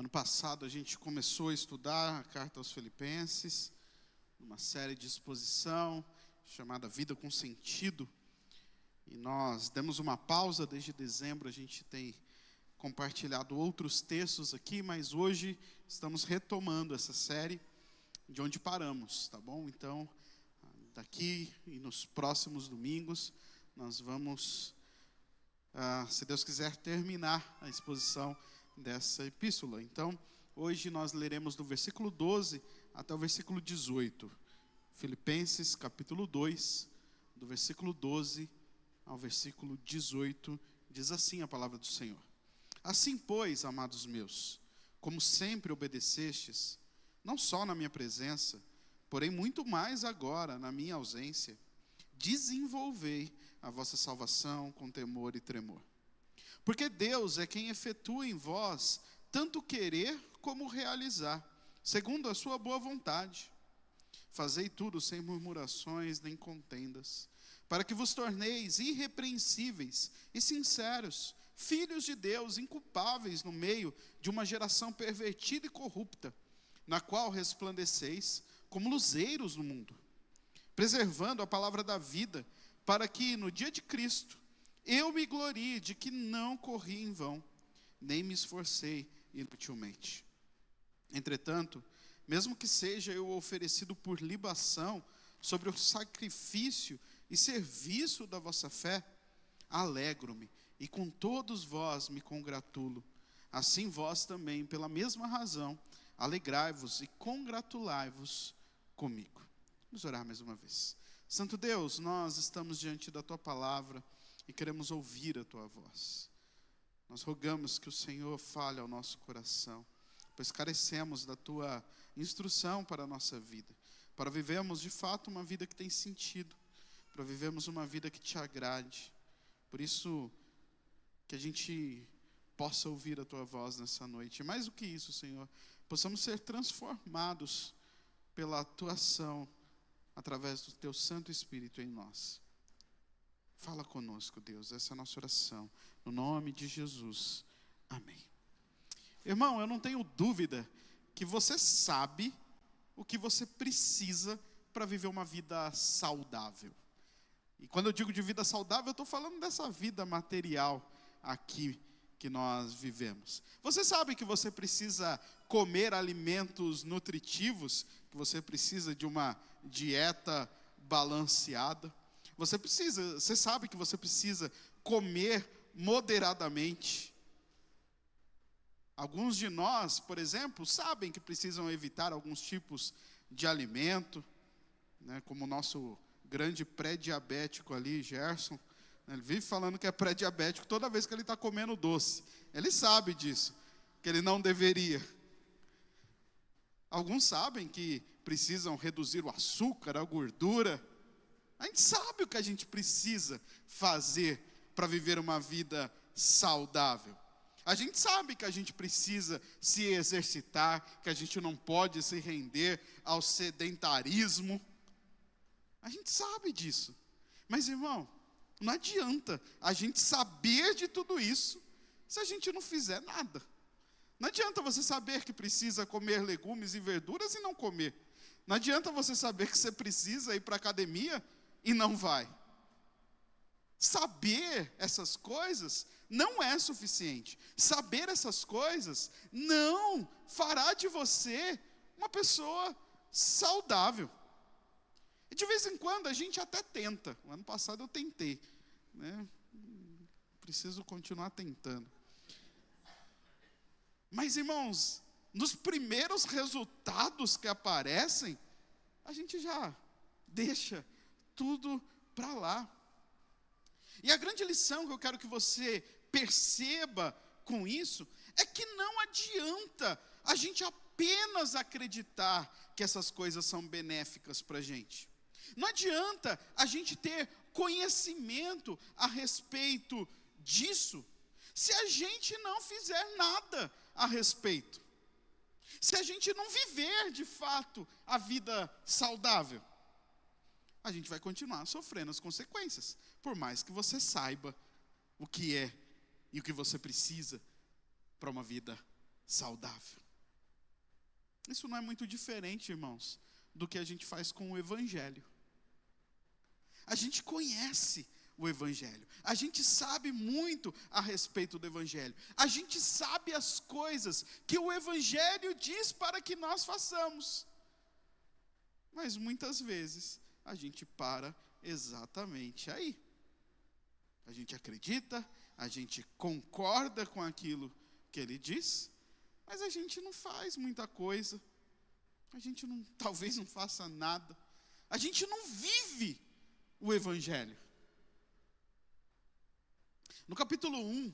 Ano passado a gente começou a estudar a carta aos Filipenses, uma série de exposição chamada Vida com Sentido. E nós demos uma pausa desde dezembro, a gente tem compartilhado outros textos aqui, mas hoje estamos retomando essa série de onde paramos, tá bom? Então, daqui e nos próximos domingos, nós vamos, se Deus quiser, terminar a exposição dessa epístola. Então, hoje nós leremos do versículo 12 até o versículo 18. Filipenses, capítulo 2, do versículo 12 ao versículo 18, diz assim a palavra do Senhor. Assim, pois, amados meus, como sempre obedecestes, não só na minha presença, porém muito mais agora na minha ausência, desenvolvei a vossa salvação com temor e tremor. Porque Deus é quem efetua em vós tanto querer como realizar, segundo a sua boa vontade. Fazei tudo sem murmurações nem contendas, para que vos torneis irrepreensíveis e sinceros, filhos de Deus, inculpáveis no meio de uma geração pervertida e corrupta, na qual resplandeceis como luzeiros no mundo, preservando a palavra da vida, para que no dia de Cristo eu me glorie de que não corri em vão, nem me esforcei inutilmente. Entretanto, mesmo que seja eu oferecido por libação sobre o sacrifício e serviço da vossa fé, alegro-me e com todos vós me congratulo. Assim vós também, pela mesma razão, alegrai-vos e congratulai-vos comigo. Vamos orar mais uma vez. Santo Deus, nós estamos diante da Tua palavra e queremos ouvir a Tua voz. Nós rogamos que o Senhor fale ao nosso coração, pois carecemos da Tua instrução para a nossa vida, para vivermos de fato uma vida que tem sentido, para vivermos uma vida que Te agrade. Por isso, que a gente possa ouvir a Tua voz nessa noite. E mais do que isso, Senhor, possamos ser transformados pela Tua ação, através do Teu Santo Espírito em nós. Fala conosco, Deus, essa é a nossa oração, no nome de Jesus, amém. Irmão, eu não tenho dúvida que você sabe o que você precisa para viver uma vida saudável. E quando eu digo de vida saudável, eu estou falando dessa vida material aqui que nós vivemos. Você sabe que você precisa comer alimentos nutritivos, que você precisa de uma dieta balanceada. Você sabe que você precisa comer moderadamente. Alguns de nós, por exemplo, sabem que precisam evitar alguns tipos de alimento, né, como o nosso grande pré-diabético ali, Gerson. Ele vive falando que é pré-diabético toda vez que ele está comendo doce. Ele sabe disso, que ele não deveria. Alguns sabem que precisam reduzir o açúcar, a gordura. A gente sabe o que a gente precisa fazer para viver uma vida saudável. A gente sabe que a gente precisa se exercitar, que a gente não pode se render ao sedentarismo. A gente sabe disso. Mas, irmão, não adianta a gente saber de tudo isso se a gente não fizer nada. Não adianta você saber que precisa comer legumes e verduras e não comer. Não adianta você saber que você precisa ir para a academia e não vai. Saber essas coisas não é suficiente. Saber essas coisas não fará de você uma pessoa saudável. E de vez em quando a gente até tenta. O ano passado eu tentei, né? Preciso continuar tentando. Mas, irmãos, nos primeiros resultados que aparecem, a gente já deixa tudo para lá. E a grande lição que eu quero que você perceba com isso é que não adianta a gente apenas acreditar que essas coisas são benéficas para a gente. Não adianta a gente ter conhecimento a respeito disso se a gente não fizer nada a respeito. Se a gente não viver de fato a vida saudável, a gente vai continuar sofrendo as consequências, por mais que você saiba o que é e o que você precisa para uma vida saudável. Isso não é muito diferente, irmãos, do que a gente faz com o Evangelho. A gente conhece o Evangelho, a gente sabe muito a respeito do Evangelho, a gente sabe as coisas que o Evangelho diz para que nós façamos, mas muitas vezes a gente para exatamente aí. A gente acredita, a gente concorda com aquilo que ele diz, mas a gente não faz muita coisa, a gente talvez não faça nada, a gente não vive o Evangelho. No capítulo 1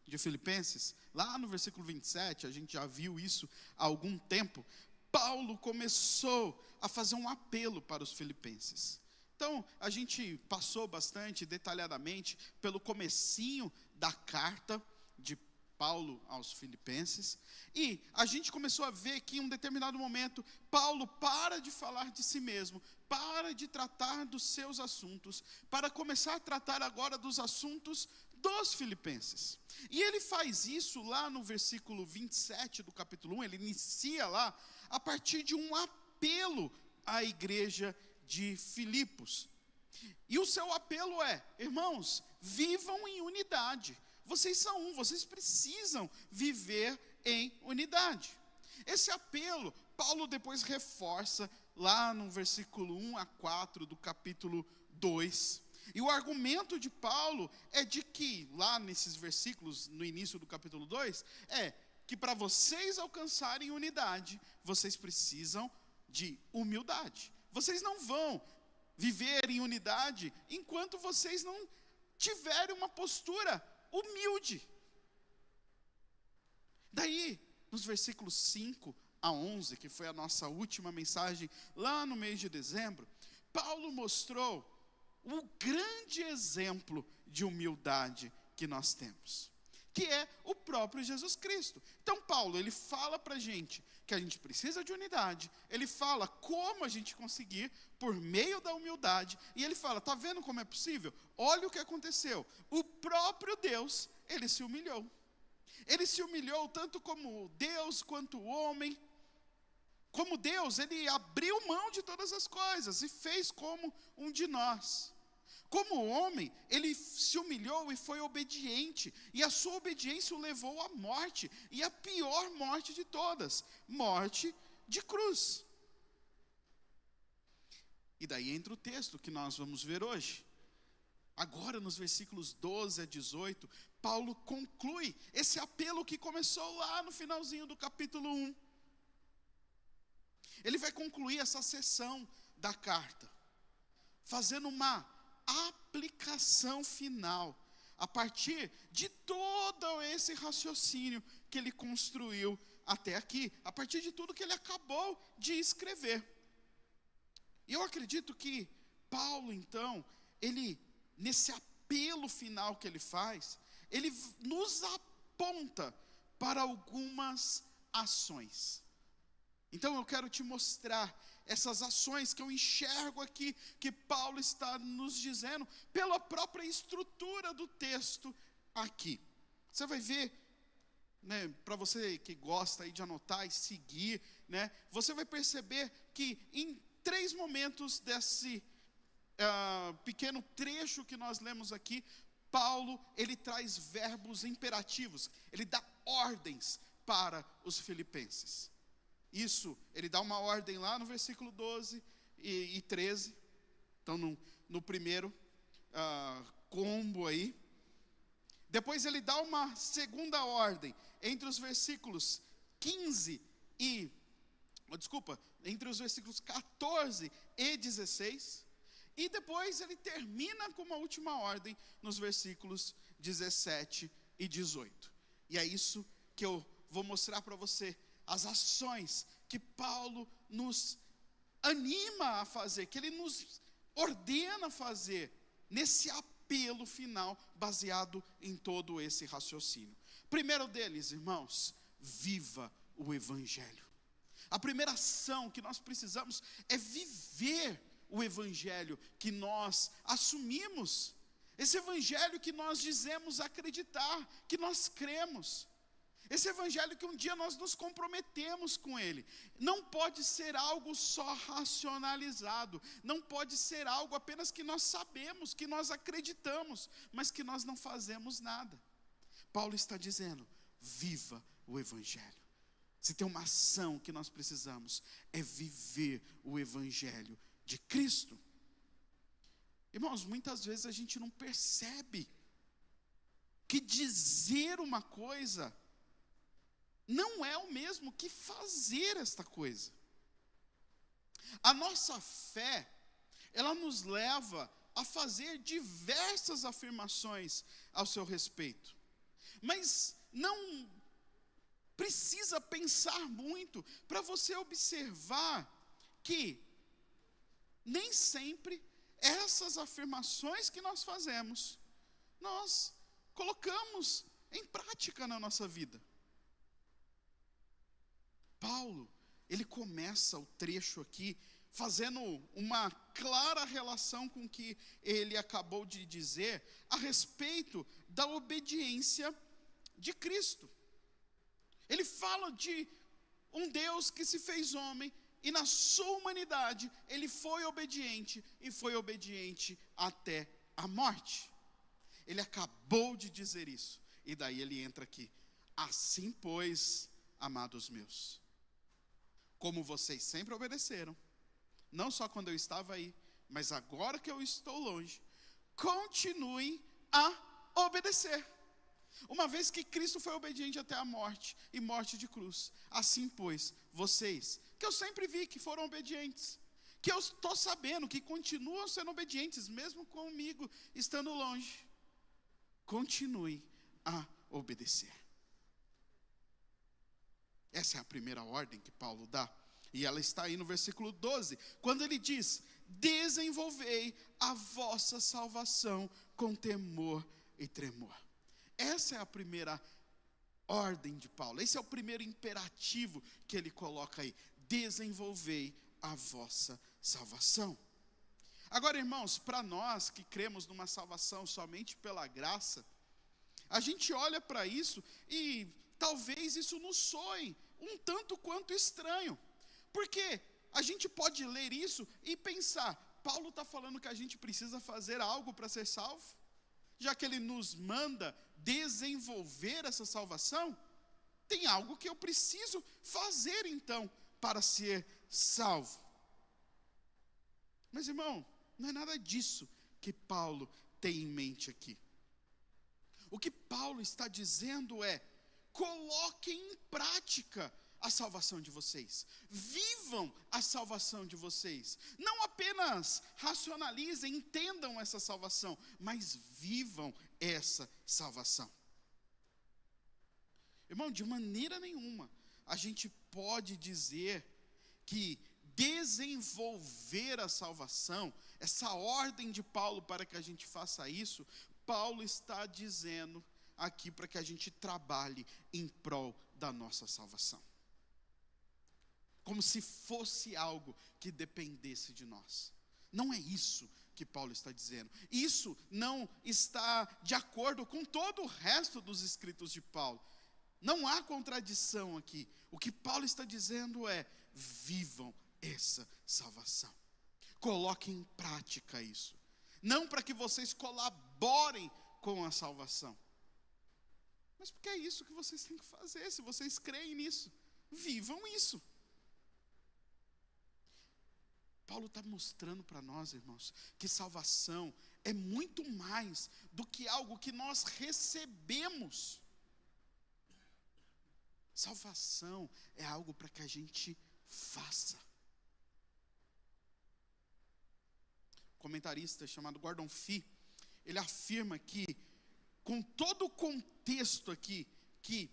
de Filipenses, lá no versículo 27, a gente já viu isso há algum tempo, Paulo começou a fazer um apelo para os filipenses. Então, a gente passou bastante detalhadamente pelo comecinho da carta de Paulo aos filipenses, e a gente começou a ver que em um determinado momento, Paulo para de falar de si mesmo, para de tratar dos seus assuntos, para começar a tratar agora dos assuntos dos filipenses. E ele faz isso lá no versículo 27 do capítulo 1, ele inicia lá, a partir de um apelo à igreja de Filipos. E o seu apelo é: irmãos, vivam em unidade. Vocês são um, vocês precisam viver em unidade. Esse apelo, Paulo depois reforça lá no versículo 1 a 4 do capítulo 2. E o argumento de Paulo é de que, lá nesses versículos, no início do capítulo 2, é que para vocês alcançarem unidade, vocês precisam de humildade. Vocês não vão viver em unidade enquanto vocês não tiverem uma postura humilde. Daí, nos versículos 5 a 11, que foi a nossa última mensagem lá no mês de dezembro, Paulo mostrou o grande exemplo de humildade que nós temos, que é o próprio Jesus Cristo. Então Paulo, ele fala para a gente que a gente precisa de unidade, ele fala como a gente conseguir por meio da humildade, e ele fala, está vendo como é possível? Olha o que aconteceu, o próprio Deus, ele se humilhou tanto como Deus quanto o homem. Como Deus, ele abriu mão de todas as coisas e fez como um de nós. Como homem, ele se humilhou e foi obediente, e a sua obediência o levou à morte, e a pior morte de todas, morte de cruz. E daí entra o texto que nós vamos ver hoje. Agora, nos versículos 12 a 18, Paulo conclui esse apelo que começou lá no finalzinho do capítulo 1. Ele vai concluir essa sessão da carta, fazendo uma aplicação final, a partir de todo esse raciocínio que ele construiu até aqui, a partir de tudo que ele acabou de escrever. E eu acredito que Paulo, então, ele, nesse apelo final que ele faz, ele nos aponta para algumas ações. Então eu quero te mostrar essas ações que eu enxergo aqui, que Paulo está nos dizendo, pela própria estrutura do texto aqui. Você vai ver, né, para você que gosta aí de anotar e seguir, né, você vai perceber que em 3 momentos desse pequeno trecho que nós lemos aqui, Paulo, ele traz verbos imperativos, ele dá ordens para os filipenses. Isso, ele dá uma ordem lá no versículo 12 e 13. Então, no primeiro combo aí. Depois ele dá uma segunda ordem, entre os versículos 15 e... entre os versículos 14 e 16. E depois ele termina com uma última ordem, nos versículos 17 e 18. E é isso que eu vou mostrar para você. As ações que Paulo nos anima a fazer, que ele nos ordena a fazer, nesse apelo final, baseado em todo esse raciocínio. Primeiro deles, irmãos, viva o Evangelho. A primeira ação que nós precisamos é viver o Evangelho que nós assumimos, esse Evangelho que nós dizemos acreditar, que nós cremos. Esse evangelho que um dia nós nos comprometemos com ele. Não pode ser algo só racionalizado. Não pode ser algo apenas que nós sabemos, que nós acreditamos, mas que nós não fazemos nada. Paulo está dizendo, viva o evangelho. Se tem uma ação que nós precisamos, é viver o evangelho de Cristo. Irmãos, muitas vezes a gente não percebe que dizer uma coisa não é o mesmo que fazer esta coisa. A nossa fé, ela nos leva a fazer diversas afirmações ao seu respeito. Mas não precisa pensar muito para você observar que nem sempre essas afirmações que nós fazemos, nós colocamos em prática na nossa vida. Paulo, ele começa o trecho aqui fazendo uma clara relação com o que ele acabou de dizer a respeito da obediência de Cristo. Ele fala de um Deus que se fez homem e na sua humanidade ele foi obediente e foi obediente até a morte. Ele acabou de dizer isso e daí ele entra aqui. Assim, pois, amados meus, como vocês sempre obedeceram, não só quando eu estava aí, mas agora que eu estou longe, continuem a obedecer. Uma vez que Cristo foi obediente até a morte, e morte de cruz, assim pois, vocês, que eu sempre vi que foram obedientes, que eu estou sabendo que continuam sendo obedientes, mesmo comigo estando longe, continuem a obedecer. Essa é a primeira ordem que Paulo dá, e ela está aí no versículo 12, quando ele diz, desenvolvei a vossa salvação com temor e tremor. Essa é a primeira ordem de Paulo, esse é o primeiro imperativo que ele coloca aí, desenvolvei a vossa salvação. Agora, irmãos, para nós que cremos numa salvação somente pela graça, a gente olha para isso e talvez isso nos soe um tanto quanto estranho, porque a gente pode ler isso e pensar, Paulo está falando que a gente precisa fazer algo para ser salvo? Já que ele nos manda desenvolver essa salvação, tem algo que eu preciso fazer então para ser salvo. Mas irmão, não é nada disso que Paulo tem em mente aqui. O que Paulo está dizendo é, coloquem em prática a salvação de vocês, vivam a salvação de vocês, não apenas racionalizem, entendam essa salvação, mas vivam essa salvação. Irmão, de maneira nenhuma a gente pode dizer que desenvolver a salvação, essa ordem de Paulo para que a gente faça isso, Paulo está dizendo aqui para que a gente trabalhe em prol da nossa salvação. Como se fosse algo que dependesse de nós. Não é isso que Paulo está dizendo. Isso não está de acordo com todo o resto dos escritos de Paulo. Não há contradição aqui. O que Paulo está dizendo é, vivam essa salvação. Coloquem em prática isso. Não para que vocês colaborem com a salvação, mas porque é isso que vocês têm que fazer. Se vocês creem nisso, vivam isso. Paulo está mostrando para nós, irmãos, que salvação é muito mais do que algo que nós recebemos. Salvação é algo para que a gente faça. Um comentarista chamado Gordon Fee, ele afirma que, com todo o contexto aqui, que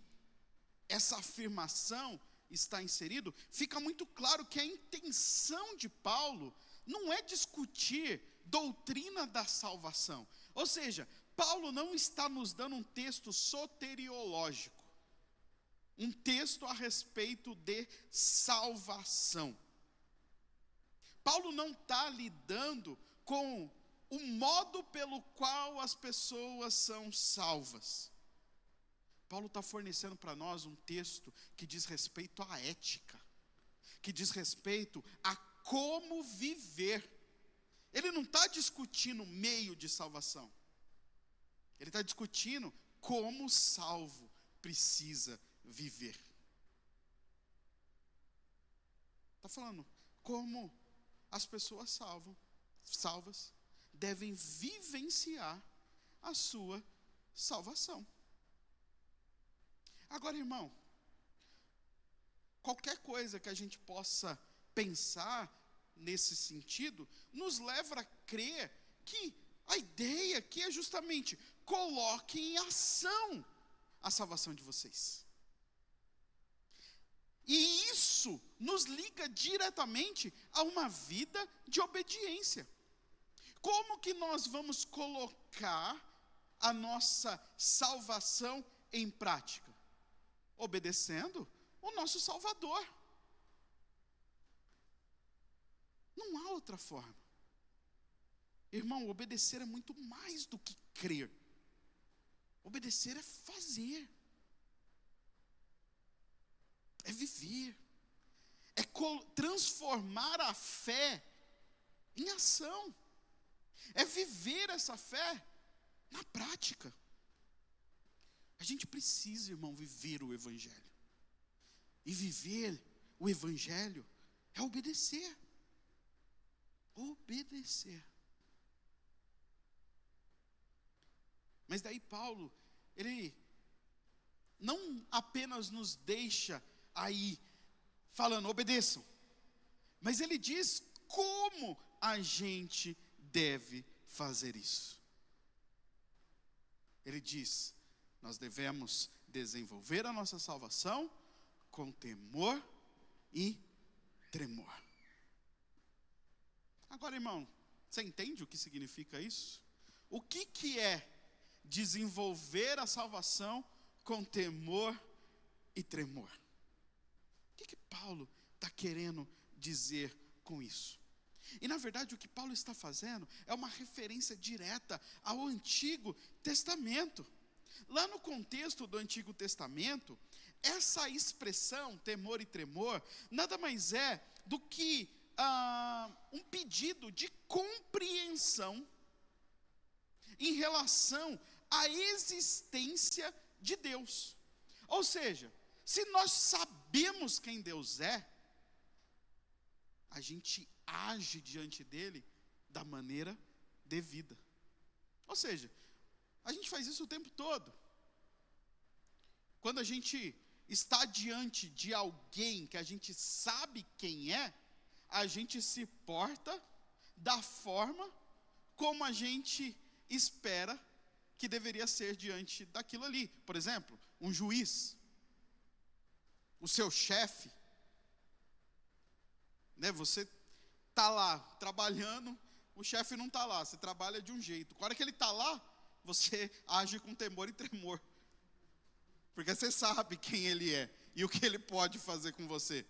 essa afirmação está inserido, fica muito claro que a intenção de Paulo não é discutir doutrina da salvação. Ou seja, Paulo não está nos dando um texto soteriológico, um texto a respeito de salvação. Paulo não está lidando com o modo pelo qual as pessoas são salvas. Paulo está fornecendo para nós um texto que diz respeito à ética, que diz respeito a como viver. Ele não está discutindo meio de salvação. Ele está discutindo como o salvo precisa viver. Está falando como as pessoas salvas devem vivenciar a sua salvação. Agora, irmão, qualquer coisa que a gente possa pensar nesse sentido, nos leva a crer que a ideia aqui é justamente: coloque em ação a salvação de vocês. E isso nos liga diretamente a uma vida de obediência. Como que nós vamos colocar a nossa salvação em prática? Obedecendo o nosso Salvador. Não há outra forma. Irmão, obedecer é muito mais do que crer. Obedecer é fazer. É viver. É transformar a fé em ação. É viver essa fé na prática. A gente precisa, irmão, viver o Evangelho. E viver o Evangelho é obedecer. Obedecer. Mas daí Paulo, ele não apenas nos deixa aí falando, obedeçam. Mas ele diz como a gente deve fazer isso. Ele diz, nós devemos desenvolver a nossa salvação com temor e tremor. Agora, irmão, você entende o que significa isso? O que é desenvolver a salvação com temor e tremor? O que Paulo está querendo dizer com isso? E na verdade o que Paulo está fazendo é uma referência direta ao Antigo Testamento. Lá no contexto do Antigo Testamento, essa expressão, temor e tremor, nada mais é do que um pedido de compreensão em relação à existência de Deus. Ou seja, se nós sabemos quem Deus é, a gente age diante dele da maneira devida. Ou seja, a gente faz isso o tempo todo. Quando a gente está diante de alguém que a gente sabe quem é, a gente se porta da forma como a gente espera que deveria ser diante daquilo ali. Por exemplo, um juiz, o seu chefe, né? Você está lá trabalhando, o chefe não está lá, você trabalha de um jeito. A hora que ele está lá, você age com temor e tremor, porque você sabe quem ele é e o que ele pode fazer com você.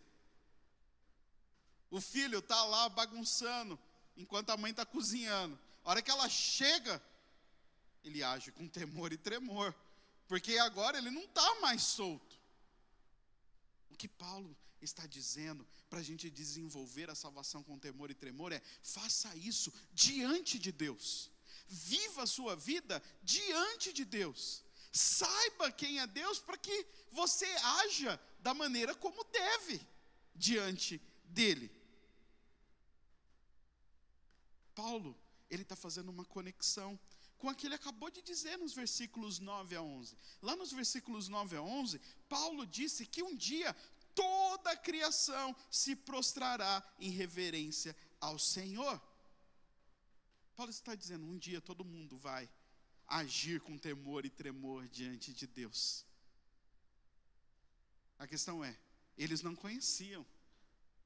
O filho está lá bagunçando, enquanto a mãe está cozinhando. A hora que ela chega, ele age com temor e tremor, porque agora ele não está mais solto. O que Paulo está dizendo para a gente desenvolver a salvação com temor e tremor é: faça isso diante de Deus. Viva a sua vida diante de Deus. Saiba quem é Deus para que você haja da maneira como deve diante dele. Paulo, ele está fazendo uma conexão com o que ele acabou de dizer nos versículos 9 a 11. Lá nos versículos 9 a 11, Paulo disse que um dia toda a criação se prostrará em reverência ao Senhor. Paulo está dizendo, um dia todo mundo vai agir com temor e tremor diante de Deus. A questão é, eles não conheciam,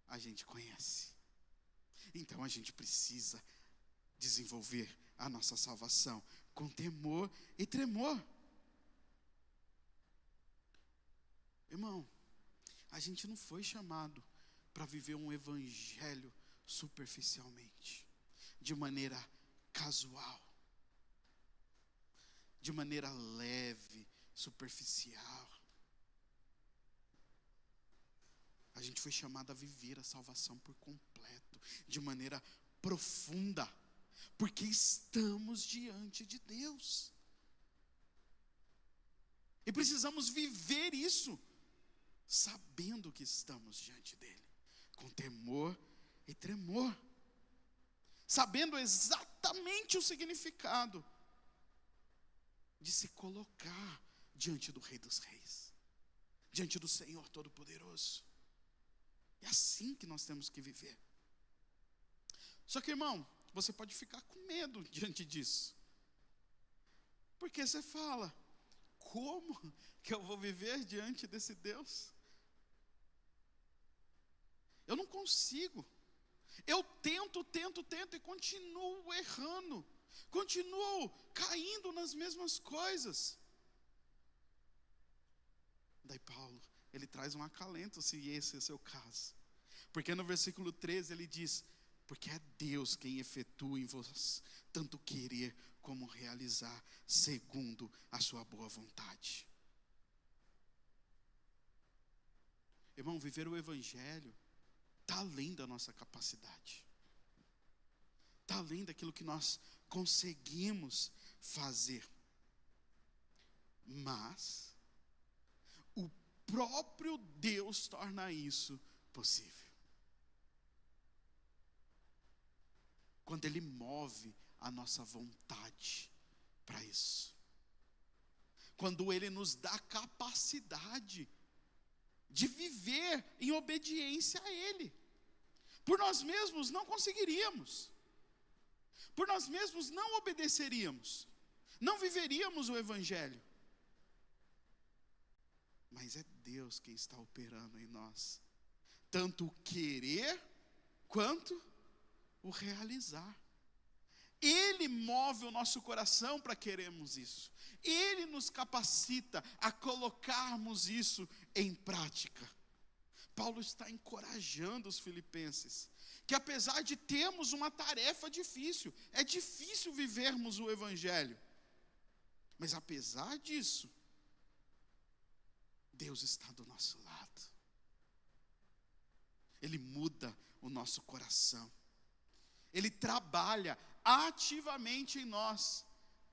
a gente conhece. Então a gente precisa desenvolver a nossa salvação com temor e tremor. Irmão, a gente não foi chamado para viver um evangelho superficialmente, de maneira casual, de maneira leve, superficial. A gente foi chamado a viver a salvação por completo, de maneira profunda, porque estamos diante de Deus. E precisamos viver isso, sabendo que estamos diante dele, com temor e tremor, sabendo exatamente o significado de se colocar diante do Rei dos Reis, diante do Senhor Todo-Poderoso. É assim que nós temos que viver. Só que, irmão, você pode ficar com medo diante disso, porque você fala: como que eu vou viver diante desse Deus? Eu não consigo. Eu tento e continuo errando, continuo caindo nas mesmas coisas. Daí Paulo, ele traz um acalento, se esse é o seu caso, porque no versículo 13 ele diz: porque é Deus quem efetua em vós tanto querer como realizar, segundo a sua boa vontade. Irmão, viver o Evangelho está além da nossa capacidade, está além daquilo que nós conseguimos fazer, mas o próprio Deus torna isso possível. Quando Ele move a nossa vontade para isso, quando Ele nos dá capacidade de viver em obediência a Ele. Por nós mesmos não conseguiríamos, por nós mesmos não obedeceríamos, não viveríamos o Evangelho. Mas é Deus quem está operando em nós, tanto o querer quanto o realizar. Ele move o nosso coração para querermos isso. Ele nos capacita a colocarmos isso em prática. Paulo está encorajando os filipenses, que apesar de termos uma tarefa difícil, é difícil vivermos o Evangelho, mas apesar disso, Deus está do nosso lado. Ele muda o nosso coração. Ele trabalha ativamente em nós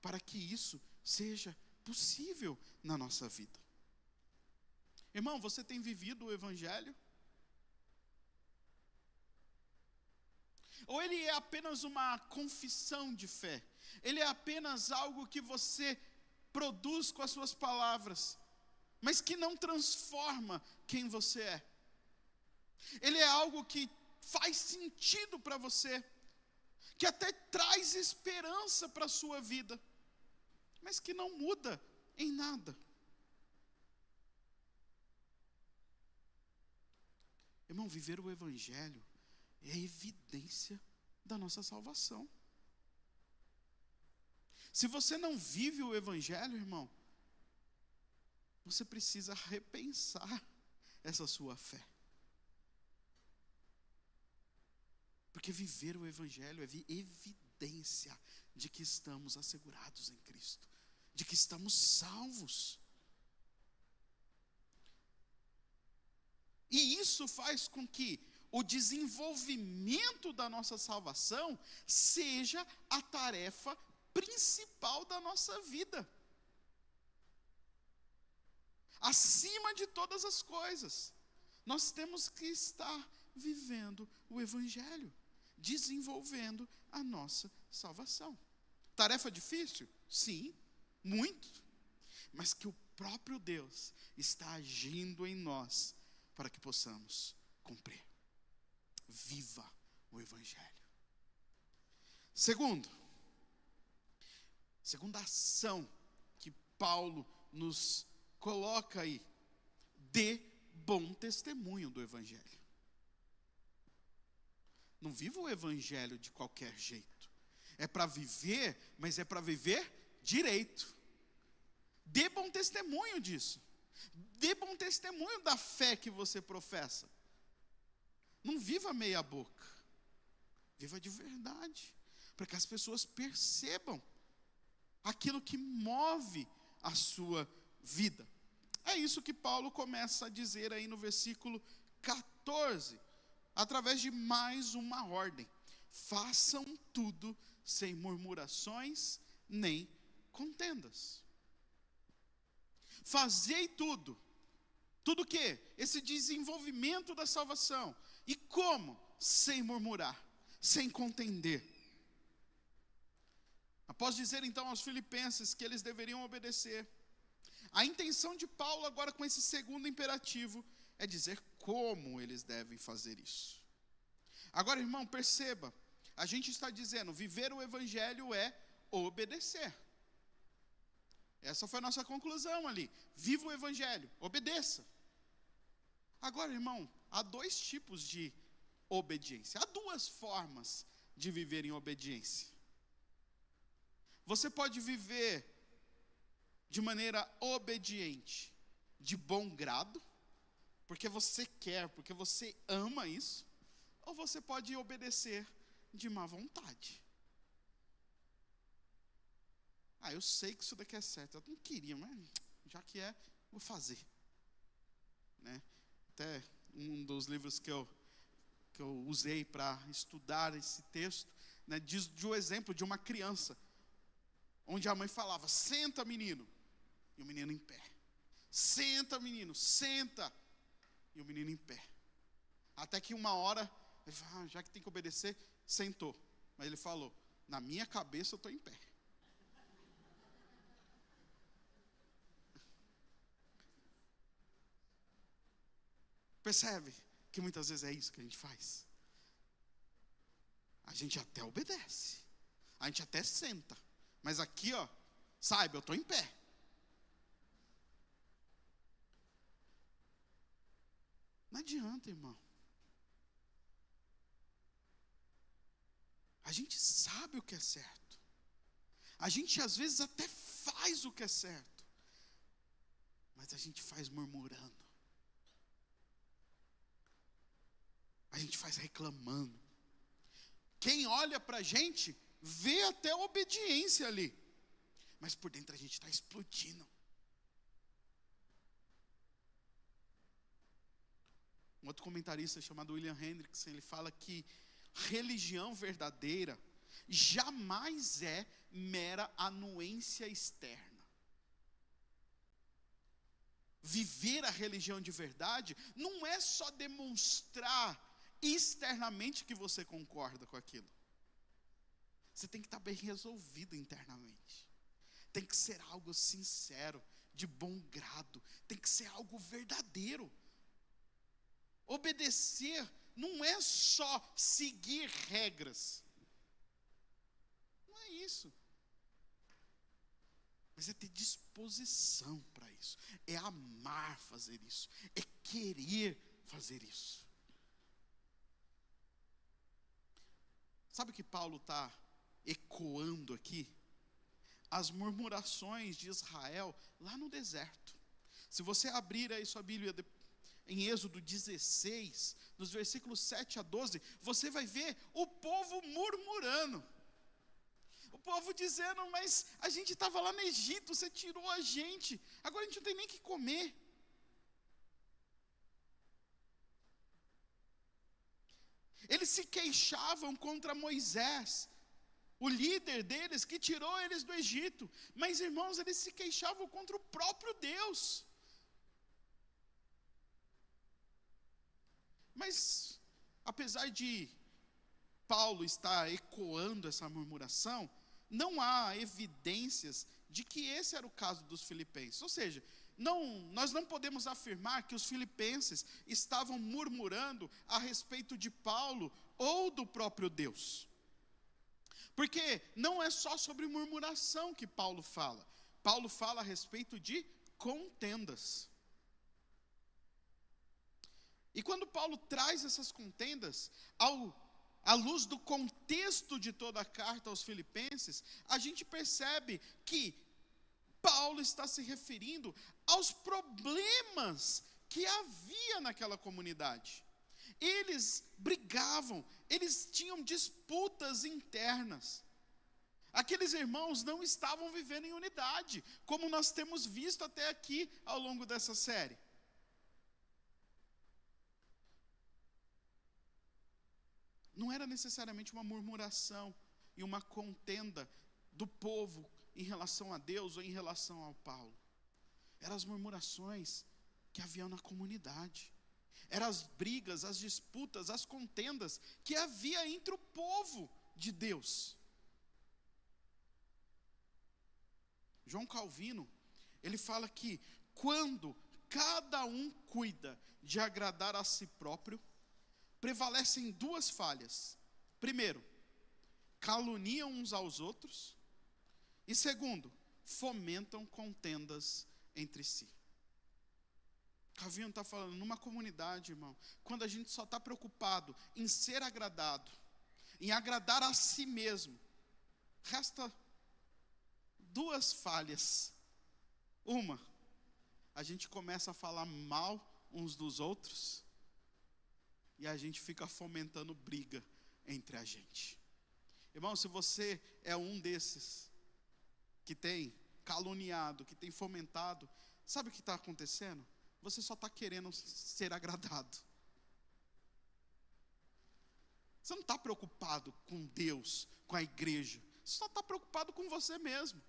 para que isso seja possível na nossa vida. Irmão, você tem vivido o Evangelho? Ou ele é apenas uma confissão de fé? Ele é apenas algo que você produz com as suas palavras, mas que não transforma quem você é? Ele é algo que faz sentido para você, que até traz esperança para a sua vida, mas que não muda em nada. Irmão, viver o Evangelho é evidência da nossa salvação. Se você não vive o Evangelho, irmão, você precisa repensar essa sua fé. Porque viver o Evangelho é evidência de que estamos assegurados em Cristo, de que estamos salvos. E isso faz com que o desenvolvimento da nossa salvação seja a tarefa principal da nossa vida. Acima de todas as coisas, nós temos que estar vivendo o Evangelho, desenvolvendo a nossa salvação. Tarefa difícil? Sim, muito. Mas que o próprio Deus está agindo em nós para que possamos cumprir. Viva o Evangelho. Segunda ação que Paulo nos coloca aí: dê bom testemunho do Evangelho. Não viva o Evangelho de qualquer jeito. É para viver, mas é para viver direito. Dê bom testemunho disso. Dê bom testemunho da fé que você professa. Não viva meia boca. Viva de verdade, para que as pessoas percebam aquilo que move a sua vida. É isso que Paulo começa a dizer aí no versículo 14, através de mais uma ordem: façam tudo sem murmurações nem contendas. Fazei tudo. Tudo o quê? Esse desenvolvimento da salvação. E como? Sem murmurar, sem contender. Após dizer então aos filipenses que eles deveriam obedecer, a intenção de Paulo agora com esse segundo imperativo é dizer como eles devem fazer isso. Agora, irmão, perceba, a gente está dizendo, viver o evangelho é obedecer. Essa foi a nossa conclusão ali. Viva o evangelho, obedeça. Agora, irmão, há dois tipos de obediência. Há duas formas de viver em obediência. Você pode viver de maneira obediente, de bom grado, porque você quer, porque você ama isso, ou você pode obedecer de má vontade. Eu sei que isso daqui é certo, eu não queria, mas já que é, vou fazer. Né? Até um dos livros que eu usei para estudar esse texto, né, diz de um exemplo de uma criança, onde a mãe falava: senta, menino, e o menino em pé. Senta, menino, senta, e o menino em pé. Até que uma hora, ele falou: já que tem que obedecer, sentou. Mas ele falou: na minha cabeça eu estou em pé. Percebe que muitas vezes é isso que a gente faz? A gente até obedece, a gente até senta, mas aqui, ó, saiba, eu estou em pé. Não adianta, irmão. A gente sabe o que é certo. A gente às vezes até faz o que é certo, mas a gente faz murmurando. A gente faz reclamando. Quem olha para a gente, vê até a obediência ali, mas por dentro a gente está explodindo. Um outro comentarista chamado William Hendrickson, ele fala que religião verdadeira jamais é mera anuência externa. Viver a religião de verdade não é só demonstrar externamente que você concorda com aquilo. Você tem que estar bem resolvido internamente. Tem que ser algo sincero, de bom grado. Tem que ser algo verdadeiro. Obedecer não é só seguir regras. Não é isso. Mas é ter disposição para isso. É amar fazer isso. É querer fazer isso. Sabe o que Paulo está ecoando aqui? As murmurações de Israel lá no deserto. Se você abrir aí sua Bíblia em Êxodo 16, nos versículos 7 a 12, você vai ver o povo murmurando. O povo dizendo: mas a gente estava lá no Egito, você tirou a gente, agora a gente não tem nem o que comer. Eles se queixavam contra Moisés, o líder deles que tirou eles do Egito. Mas, irmãos, eles se queixavam contra o próprio Deus. Mas, apesar de Paulo estar ecoando essa murmuração, não há evidências de que esse era o caso dos filipenses. Ou seja, nós não podemos afirmar que os filipenses estavam murmurando a respeito de Paulo ou do próprio Deus. Porque não é só sobre murmuração que Paulo fala. Paulo fala a respeito de contendas. E quando Paulo traz essas contendas à luz do contexto de toda a carta aos filipenses, a gente percebe que Paulo está se referindo aos problemas que havia naquela comunidade. Eles brigavam, eles tinham disputas internas. Aqueles irmãos não estavam vivendo em unidade, como nós temos visto até aqui ao longo dessa série. Não era necessariamente uma murmuração e uma contenda do povo em relação a Deus ou em relação ao Paulo. Eram as murmurações que haviam na comunidade. Eram as brigas, as disputas, as contendas que havia entre o povo de Deus. João Calvino, ele fala que quando cada um cuida de agradar a si próprio, prevalecem duas falhas. Primeiro, caluniam uns aos outros. E segundo, fomentam contendas entre si. Calvino está falando, numa comunidade, irmão, quando a gente só está preocupado em ser agradado, em agradar a si mesmo, resta duas falhas. Uma, a gente começa a falar mal uns dos outros e a gente fica fomentando briga entre a gente. Irmão, se você é um desses que tem caluniado, que tem fomentado, sabe o que está acontecendo? Você só está querendo ser agradado. Você não está preocupado com Deus, com a igreja. Você só está preocupado com você mesmo.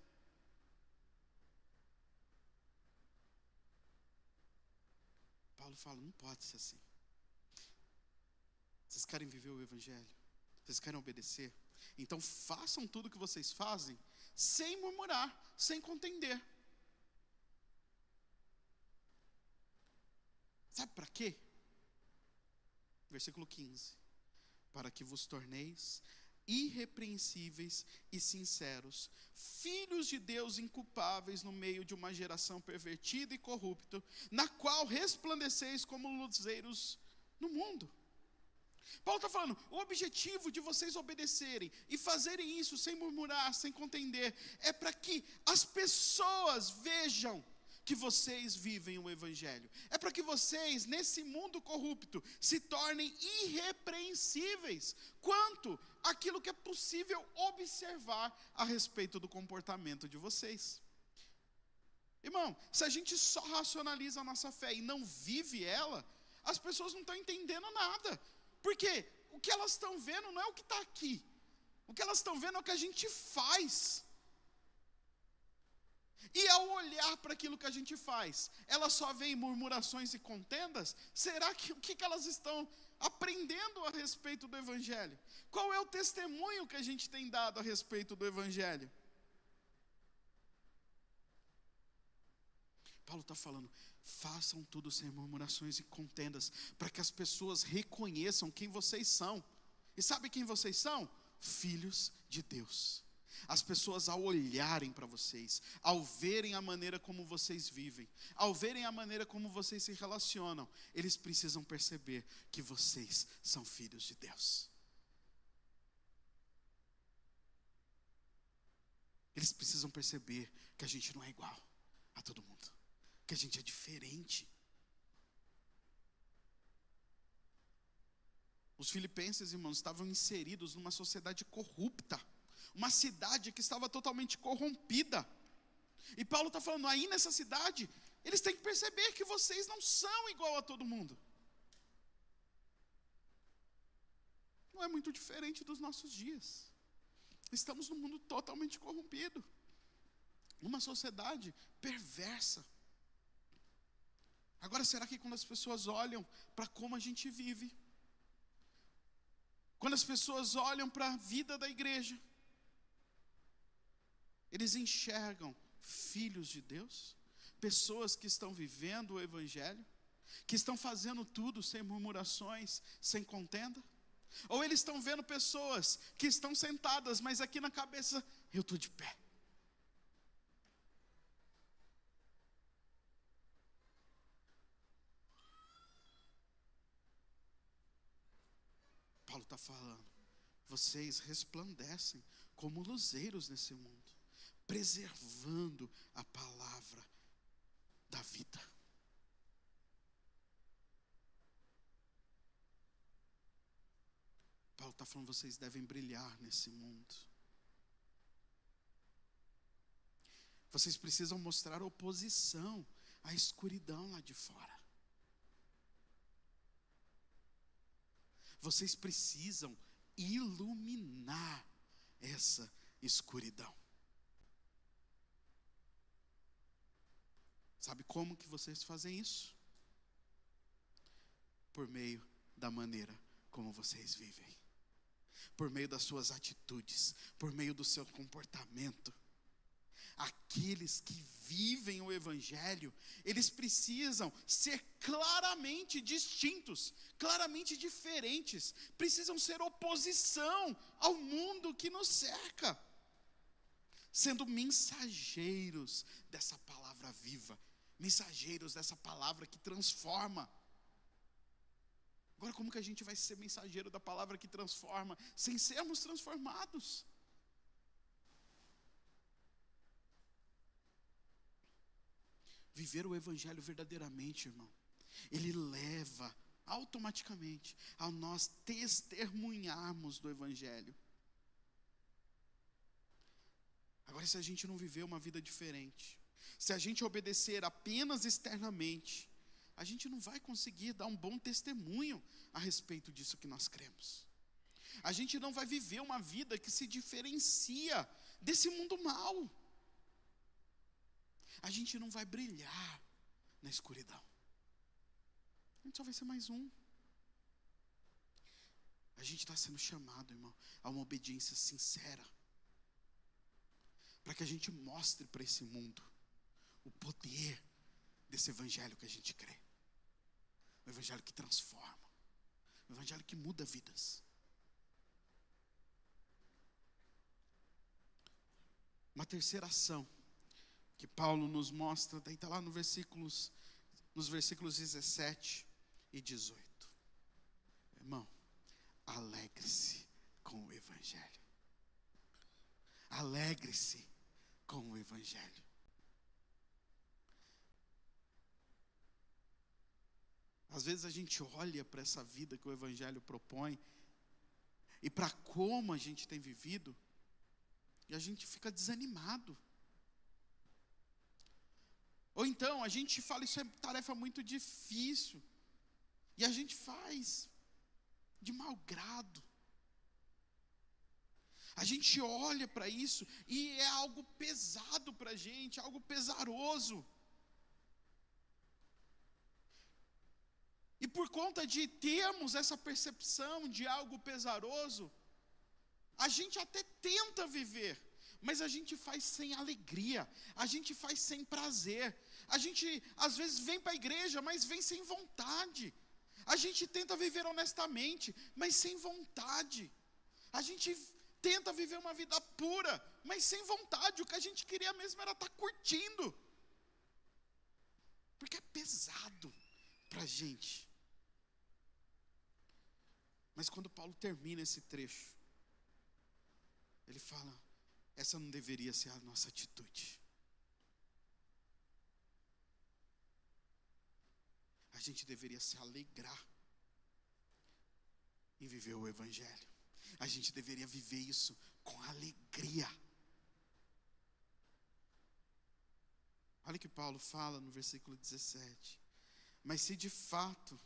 Paulo fala, não pode ser assim. Vocês querem viver o evangelho? Vocês querem obedecer? Então façam tudo o que vocês fazem sem murmurar, sem contender. Sabe para quê? Versículo 15. Para que vos torneis irrepreensíveis e sinceros, filhos de Deus inculpáveis no meio de uma geração pervertida e corrupta, na qual resplandeceis como luzeiros no mundo. Paulo está falando, o objetivo de vocês obedecerem e fazerem isso sem murmurar, sem contender, é para que as pessoas vejam que vocês vivem o evangelho. É para que vocês, nesse mundo corrupto, se tornem irrepreensíveis quanto àquilo que é possível observar a respeito do comportamento de vocês. Irmão, se a gente só racionaliza a nossa fé e não vive ela, as pessoas não estão entendendo nada. Porque o que elas estão vendo não é o que está aqui. O que elas estão vendo é o que a gente faz. E ao olhar para aquilo que a gente faz, elas só veem murmurações e contendas? Será que o que elas estão aprendendo a respeito do evangelho? Qual é o testemunho que a gente tem dado a respeito do evangelho? Paulo está falando, façam tudo sem murmurações e contendas, para que as pessoas reconheçam quem vocês são. E sabe quem vocês são? Filhos de Deus. As pessoas ao olharem para vocês, ao verem a maneira como vocês vivem, ao verem a maneira como vocês se relacionam, eles precisam perceber que vocês são filhos de Deus. Eles precisam perceber que a gente não é igual a todo mundo, que a gente é diferente. Os filipenses, irmãos, estavam inseridos numa sociedade corrupta, uma cidade que estava totalmente corrompida. E Paulo está falando, aí nessa cidade, eles têm que perceber que vocês não são igual a todo mundo. Não é muito diferente dos nossos dias. Estamos num mundo totalmente corrompido, numa sociedade perversa. Agora, será que quando as pessoas olham para como a gente vive, quando as pessoas olham para a vida da igreja, eles enxergam filhos de Deus? Pessoas que estão vivendo o evangelho, que estão fazendo tudo sem murmurações, sem contenda? Ou eles estão vendo pessoas que estão sentadas, mas aqui na cabeça, eu estou de pé. Paulo está falando, vocês resplandecem como luzeiros nesse mundo, preservando a palavra da vida. Paulo está falando, vocês devem brilhar nesse mundo. Vocês precisam mostrar oposição à escuridão lá de fora. Vocês precisam iluminar essa escuridão. Sabe como que vocês fazem isso? Por meio da maneira como vocês vivem. Por meio das suas atitudes, por meio do seu comportamento. Aqueles que vivem o Evangelho, eles precisam ser claramente distintos, claramente diferentes, precisam ser oposição ao mundo que nos cerca, sendo mensageiros dessa palavra viva, mensageiros dessa palavra que transforma. Agora, como que a gente vai ser mensageiro da palavra que transforma, sem sermos transformados? Viver o Evangelho verdadeiramente, irmão, ele leva automaticamente a nós testemunharmos do Evangelho. Agora, se a gente não viver uma vida diferente, se a gente obedecer apenas externamente, a gente não vai conseguir dar um bom testemunho a respeito disso que nós cremos. A gente não vai viver uma vida que se diferencia desse mundo mau. A gente não vai brilhar na escuridão. A gente só vai ser mais um. A gente está sendo chamado, irmão, a uma obediência sincera, para que a gente mostre para esse mundo o poder desse Evangelho que a gente crê. O Evangelho que transforma, o Evangelho que muda vidas. Uma terceira ação que Paulo nos mostra, daí está lá nos versículos 17 e 18. Irmão, alegre-se com o Evangelho. Alegre-se com o Evangelho. Às vezes a gente olha para essa vida que o Evangelho propõe e para como a gente tem vivido e a gente fica desanimado. Ou então a gente fala, isso é tarefa muito difícil, e a gente faz de mau grado. A gente olha para isso e é algo pesado para a gente, algo pesaroso. E por conta de termos essa percepção de algo pesaroso, a gente até tenta viver, mas a gente faz sem alegria, a gente faz sem prazer. A gente às vezes vem para a igreja, mas vem sem vontade. A gente tenta viver honestamente, mas sem vontade. A gente tenta viver uma vida pura, mas sem vontade. O que a gente queria mesmo era estar curtindo, porque é pesado para a gente. Mas quando Paulo termina esse trecho, ele fala, essa não deveria ser a nossa atitude. A gente deveria se alegrar em viver o Evangelho. A gente deveria viver isso com alegria. Olha o que Paulo fala no versículo 17. Mas se de fato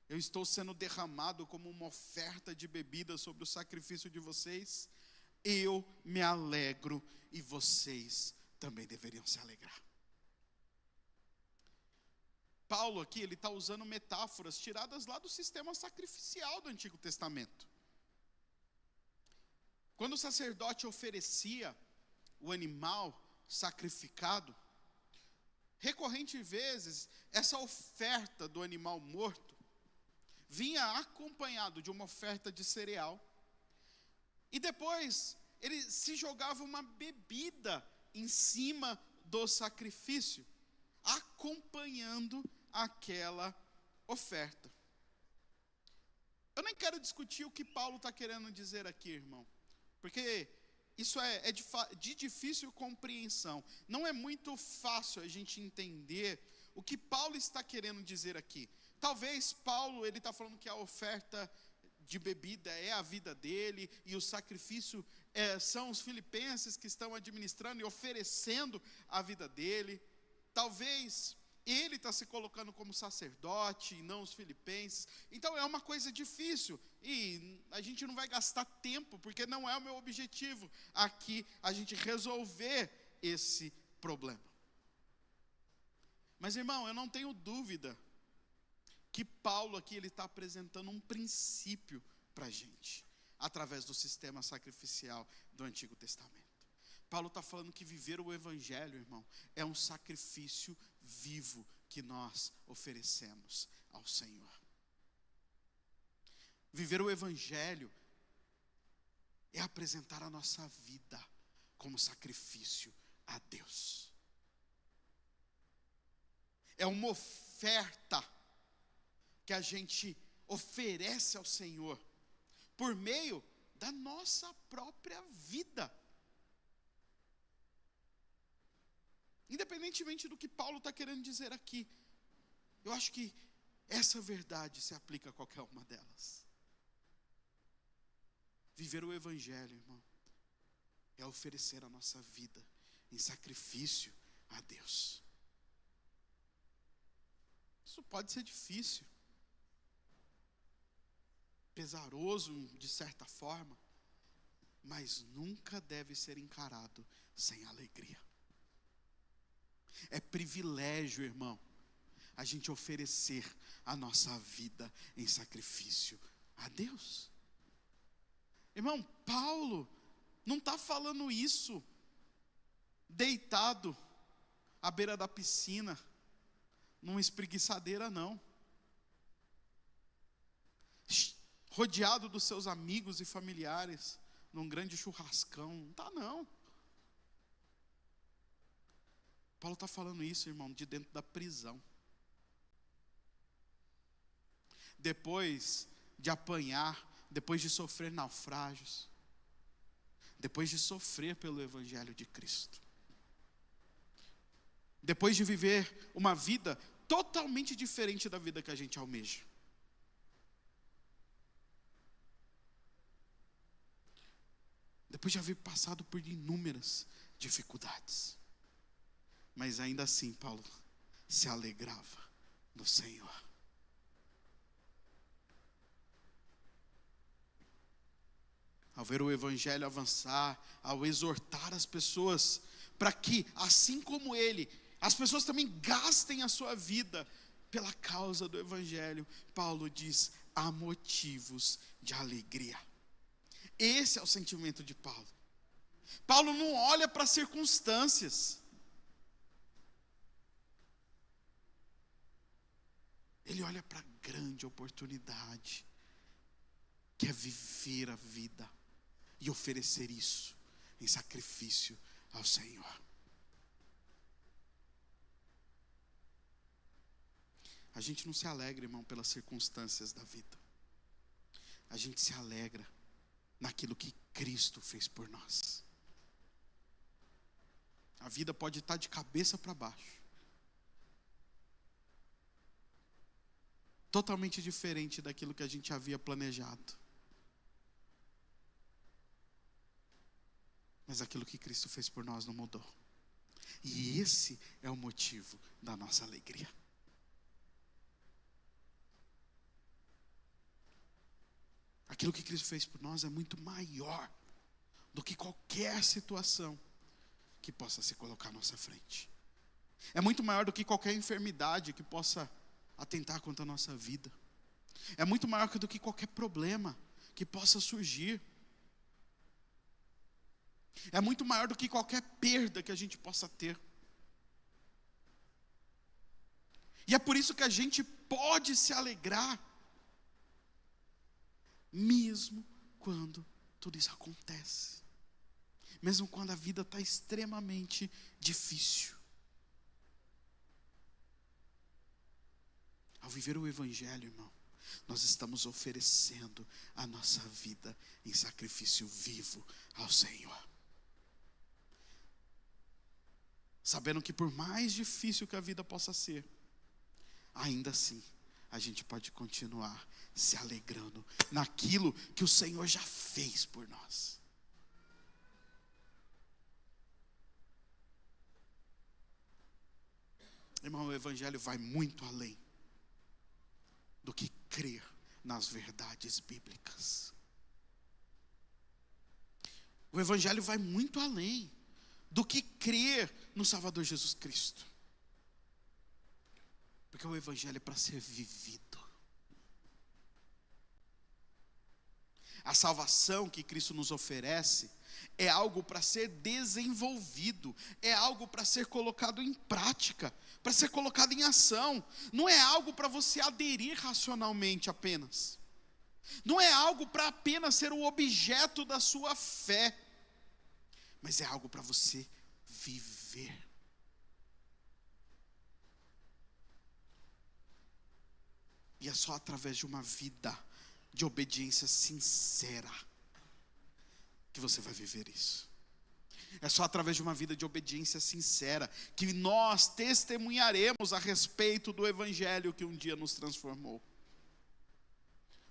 eu estou sendo derramado como uma oferta de bebida sobre o sacrifício de vocês, eu me alegro e vocês também deveriam se alegrar. Paulo aqui, ele está usando metáforas tiradas lá do sistema sacrificial do Antigo Testamento. Quando o sacerdote oferecia o animal sacrificado, recorrente vezes, essa oferta do animal morto vinha acompanhado de uma oferta de cereal, e depois ele se jogava uma bebida em cima do sacrifício, acompanhando aquela oferta. Eu nem quero discutir o que Paulo está querendo dizer aqui, irmão, porque isso é de difícil compreensão. Não é muito fácil a gente entender o que Paulo está querendo dizer aqui. Talvez Paulo, ele está falando que a oferta de bebida é a vida dele, e o sacrifício são os filipenses que estão administrando e oferecendo a vida dele. Talvez ele está se colocando como sacerdote e não os filipenses. Então é uma coisa difícil, e a gente não vai gastar tempo, porque não é o meu objetivo aqui a gente resolver esse problema. Mas, irmão, eu não tenho dúvida que Paulo aqui ele está apresentando um princípio para a gente, através do sistema sacrificial do Antigo Testamento. Paulo está falando que viver o Evangelho, irmão, é um sacrifício vivo que nós oferecemos ao Senhor. Viver o Evangelho é apresentar a nossa vida como sacrifício a Deus. É uma oferta que a gente oferece ao Senhor por meio da nossa própria vida. Independentemente do que Paulo está querendo dizer aqui, eu acho que essa verdade se aplica a qualquer uma delas. Viver o Evangelho, irmão, é oferecer a nossa vida em sacrifício a Deus. Isso pode ser difícil, pesaroso de certa forma, mas nunca deve ser encarado sem alegria. É privilégio, irmão, a gente oferecer a nossa vida em sacrifício a Deus. Irmão, Paulo não está falando isso deitado à beira da piscina, numa espreguiçadeira, não. Rodeado dos seus amigos e familiares, num grande churrascão, não está não. Paulo está falando isso, irmão, de dentro da prisão. Depois de apanhar, depois de sofrer naufrágios, depois de sofrer pelo Evangelho de Cristo, depois de viver uma vida totalmente diferente da vida que a gente almeja. Depois de haver passado por inúmeras dificuldades, mas ainda assim Paulo se alegrava no Senhor. Ao ver o Evangelho avançar, ao exortar as pessoas para que, assim como ele, as pessoas também gastem a sua vida pela causa do Evangelho, Paulo diz: há motivos de alegria. Esse é o sentimento de Paulo. Paulo não olha para as circunstâncias. Ele olha para a grande oportunidade, que é viver a vida e oferecer isso em sacrifício ao Senhor. A gente não se alegra, irmão, pelas circunstâncias da vida. A gente se alegra naquilo que Cristo fez por nós. A vida pode estar de cabeça para baixo, totalmente diferente daquilo que a gente havia planejado, mas aquilo que Cristo fez por nós não mudou. E esse é o motivo da nossa alegria. Aquilo que Cristo fez por nós é muito maior do que qualquer situação que possa se colocar à nossa frente. É muito maior do que qualquer enfermidade que possa atentar contra a nossa vida. É muito maior do que qualquer problema que possa surgir. É muito maior do que qualquer perda que a gente possa ter. E é por isso que a gente pode se alegrar, mesmo quando tudo isso acontece. Mesmo quando a vida está extremamente difícil. Ao viver o Evangelho, irmão, nós estamos oferecendo a nossa vida em sacrifício vivo ao Senhor. Sabendo que por mais difícil que a vida possa ser, ainda assim, a gente pode continuar se alegrando naquilo que o Senhor já fez por nós. Irmão, o Evangelho vai muito além do que crer nas verdades bíblicas. O Evangelho vai muito além do que crer no Salvador Jesus Cristo. Porque o Evangelho é para ser vivido. A salvação que Cristo nos oferece é algo para ser desenvolvido, é algo para ser colocado em prática, para ser colocado em ação. Não é algo para você aderir racionalmente apenas. Não é algo para apenas ser o objeto da sua fé, mas é algo para você viver. E é só através de uma vida de obediência sincera que você vai viver isso. É só através de uma vida de obediência sincera que nós testemunharemos a respeito do Evangelho que um dia nos transformou.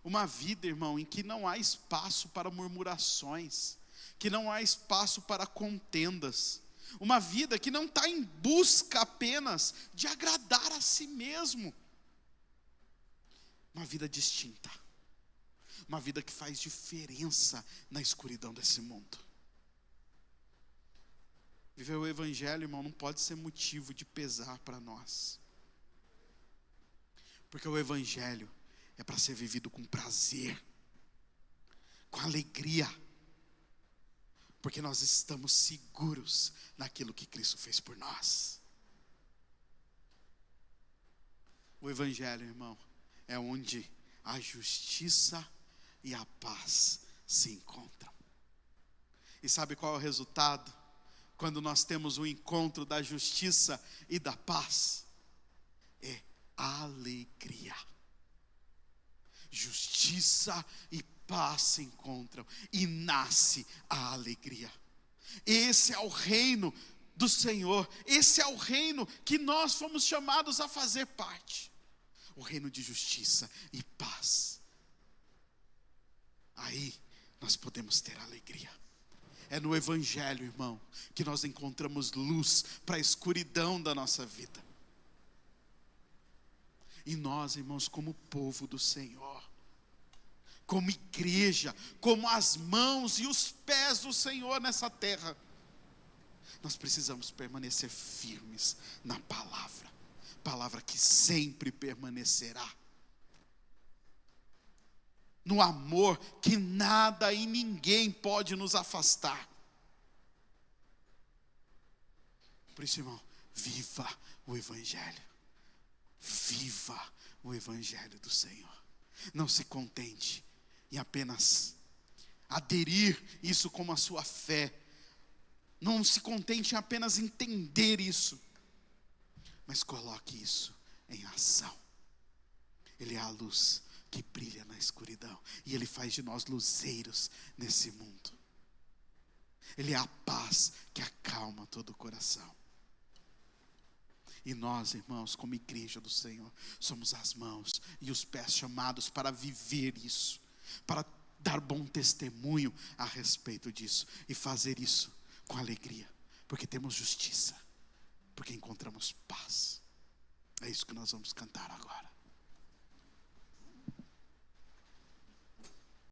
Uma vida, irmão, em que não há espaço para murmurações, que não há espaço para contendas. Uma vida que não está em busca apenas de agradar a si mesmo. Uma vida distinta. Uma vida que faz diferença na escuridão desse mundo. Viver o Evangelho, irmão, não pode ser motivo de pesar para nós. Porque o Evangelho é para ser vivido com prazer, com alegria. Porque nós estamos seguros naquilo que Cristo fez por nós. O Evangelho, irmão, é onde a justiça e a paz se encontram. E sabe qual é o resultado? Quando nós temos o encontro da justiça e da paz, é alegria. Justiça e paz se encontram e nasce a alegria. Esse é o reino do Senhor, esse é o reino que nós fomos chamados a fazer parte. O reino de justiça e paz. Aí nós podemos ter alegria. É no Evangelho, irmão, que nós encontramos luz para a escuridão da nossa vida. E nós, irmãos, como povo do Senhor, como igreja, como as mãos e os pés do Senhor nessa terra, nós precisamos permanecer firmes na palavra, palavra que sempre permanecerá. No amor que nada e ninguém pode nos afastar. Por isso, irmão, viva o Evangelho. Viva o Evangelho do Senhor. Não se contente em apenas aderir isso como a sua fé. Não se contente em apenas entender isso, mas coloque isso em ação. Ele é a luz que brilha na escuridão, e Ele faz de nós luzeiros nesse mundo. Ele é a paz que acalma todo o coração. E nós, irmãos, como igreja do Senhor, somos as mãos e os pés chamados para viver isso, para dar bom testemunho a respeito disso, e fazer isso com alegria, porque temos justiça, porque encontramos paz. É isso que nós vamos cantar agora.